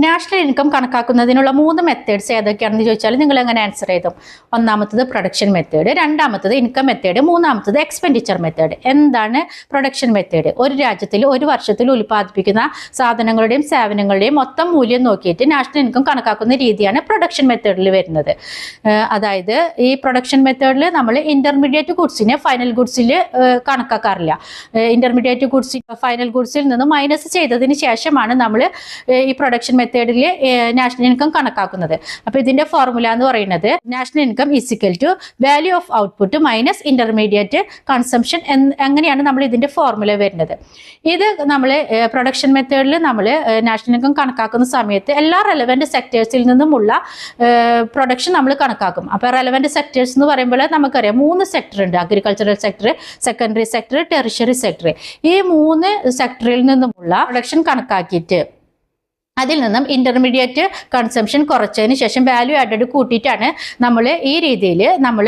National income കണക്കാക്കുന്നതിനുള്ള 3 methods ഏതൊക്കെയാണെന്ന് ചോദിച്ചാൽ നിങ്ങൾ എങ്ങനെ ആൻസർ ചെയ്തു? ഒന്നാമത്തത് പ്രൊഡക്ഷൻ മെത്തേഡ്, രണ്ടാമത്തത് ഇൻകം മെത്തേഡ്, മൂന്നാമത്തത് എക്സ്പെൻഡിച്ചർ മെത്തേഡ്. എന്താണ് പ്രൊഡക്ഷൻ മെത്തേഡ്? ഒരു രാജ്യത്തിൽ ഒരു വർഷത്തിൽ ഉൽപ്പാദിപ്പിക്കുന്ന സാധനങ്ങളുടെയും സേവനങ്ങളുടെയും മൊത്തം മൂല്യം നോക്കിയിട്ട് നാഷണൽ ഇൻകം കണക്കാക്കുന്ന രീതിയാണ് പ്രൊഡക്ഷൻ മെത്തേഡിൽ വരുന്നത്. അതായത് ഈ പ്രൊഡക്ഷൻ മെത്തേഡിൽ നമ്മൾ ഇന്റർമീഡിയറ്റ് ഗുഡ്സിനെ ഫൈനൽ ഗുഡ്സിൽ കണക്കാക്കാറില്ല. ഇന്റർമീഡിയറ്റ് ഗുഡ്സ് ഫൈനൽ ഗുഡ്സിൽ നിന്ന് മൈനസ് ചെയ്തതിന് ശേഷമാണ് നമ്മൾ ഈ പ്രൊഡക്ഷൻ മെത്തേഡിൽ നാഷണൽ ഇൻകം കണക്കാക്കുന്നത്. അപ്പോൾ ഇതിന്റെ ഫോർമുല എന്ന് പറയുന്നത് national income is equal to value of output minus intermediate consumption. അങ്ങനെയാണ് നമ്മൾ ഇതിന്റെ ഫോർമുല വരുന്നത്. ഇത് നമ്മൾ പ്രൊഡക്ഷൻ മെത്തേഡിൽ നമ്മൾ നാഷണൽ ഇൻകം കണക്കാക്കുന്ന സമയത്ത് എല്ലാ റെലവെന്റ് സെക്ടേഴ്സിൽ നിന്നുമുള്ള പ്രൊഡക്ഷൻ നമ്മൾ കണക്കാക്കും. അപ്പോൾ റെലവെന്റ് സെക്ടേഴ്സ് എന്ന് പറയുമ്പോൾ നമുക്കറിയാം 3 സെക്ടർ ഉണ്ട്: agricultural sector, secondary sector, tertiary sector. ഈ 3 സെക്ടറിൽ നിന്നുമുള്ള പ്രൊഡക്ഷൻ കണക്കാക്കിയിട്ട് അതിൽ നിന്നും ഇന്റർമീഡിയറ്റ് കൺസംഷൻ കുറച്ചതിന് ശേഷം വാല്യൂ ആഡഡ് കൂട്ടിയിട്ടാണ് നമ്മൾ ഈ രീതിയിൽ നമ്മൾ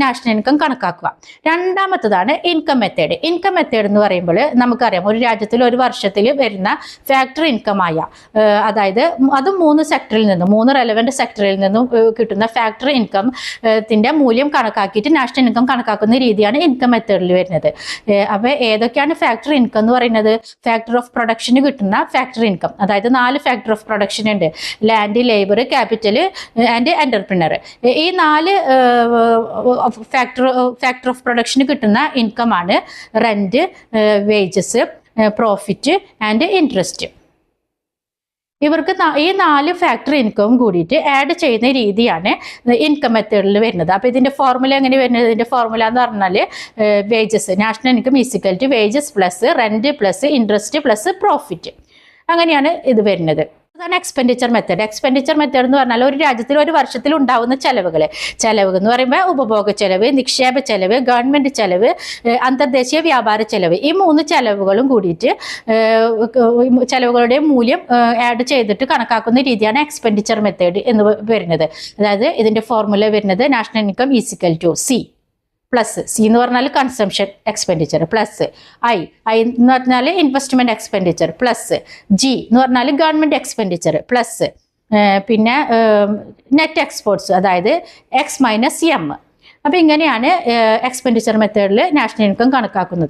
നാഷണൽ ഇൻകം കണക്കാക്കുക. രണ്ടാമത്തതാണ് ഇൻകം മെത്തേഡ്. ഇൻകം മെത്തേഡ് എന്ന് പറയുമ്പോൾ നമുക്കറിയാം ഒരു രാജ്യത്തിൽ ഒരു വർഷത്തിൽ വരുന്ന ഫാക്ടറി ഇൻകമായ, അതായത് അതും 3 സെക്ടറിൽ നിന്നും 3 റെലവെന്റ് സെക്ടറിൽ നിന്നും കിട്ടുന്ന ഫാക്ടറി ഇൻകത്തിന്റെ മൂല്യം കണക്കാക്കിയിട്ട് നാഷണൽ ഇൻകം കണക്കാക്കുന്ന രീതിയാണ് ഇൻകം മെത്തേഡിൽ വരുന്നത്. അപ്പോൾ ഏതൊക്കെയാണ് ഫാക്ടറി ഇൻകം എന്ന് പറയുന്നത്? ഫാക്ടർ ഓഫ് പ്രൊഡക്ഷന് കിട്ടുന്ന ഫാക്ടറി ഇൻകം, അതായത് 4 ഫാക്ടർ ഓഫ് പ്രൊഡക്ഷൻ ഉണ്ട്: land, labour, capital and entrepreneur. ഈ 4 ഫാക്ടർ ഓഫ് പ്രൊഡക്ഷന് കിട്ടുന്ന ഇൻകം ആണ് rent, wages, profit and interest. ഇവർക്ക് ഈ 4 ഫാക്ടറി ഇൻകവും കൂടിയിട്ട് ആഡ് ചെയ്യുന്ന രീതിയാണ് ഇൻകം മെത്തേഡിൽ വരുന്നത്. അപ്പോൾ ഇതിന്റെ ഫോർമുല എങ്ങനെ വരുന്നത്? ഇതിന്റെ ഫോർമുല എന്ന് പറഞ്ഞാൽ wages, national income is equal to wages plus rent plus interest plus profit. അങ്ങനെയാണ് ഇത് വരുന്നത്. അതാണ് എക്സ്പെൻഡിച്ചർ മെത്തേഡ്. എക്സ്പെൻഡിച്ചർ മെത്തേഡ് എന്ന് പറഞ്ഞാൽ ഒരു രാജ്യത്തിൽ ഒരു വർഷത്തിൽ ഉണ്ടാവുന്ന ചെലവുകൾ എന്ന് പറയുമ്പോൾ ഉപഭോഗ ചെലവ്, നിക്ഷേപ ചെലവ്, ഗവൺമെന്റ് ചെലവ്, അന്തർദേശീയ വ്യാപാര ചെലവ്, ഈ 3 ചെലവുകളും കൂടിയിട്ട് ചെലവുകളുടെ മൂല്യം ആഡ് ചെയ്തിട്ട് കണക്കാക്കുന്ന രീതിയാണ് എക്സ്പെൻഡിച്ചർ മെത്തേഡ് എന്ന് വരുന്നത്. അതായത് ഇതിന്റെ ഫോർമുല വരുന്നത് national income is equal to C plus, C എന്ന് പറഞ്ഞാൽ കൺസംഷൻ എക്സ്പെൻഡിച്ചർ, പ്ലസ് ഐ എന്ന് പറഞ്ഞാൽ ഇൻവെസ്റ്റ്മെന്റ് എക്സ്പെൻഡിച്ചർ, പ്ലസ് ജി എന്ന് പറഞ്ഞാൽ ഗവൺമെന്റ് എക്സ്പെൻഡിച്ചർ, പ്ലസ് പിന്നെ നെറ്റ് എക്സ്പോർട്സ്, അതായത് എക്സ് മൈനസ് എം. അപ്പോൾ ഇങ്ങനെയാണ് എക്സ്പെൻഡിച്ചർ മെത്തേഡിൽ നാഷണൽ ഇൻകം കണക്കാക്കുന്നത്.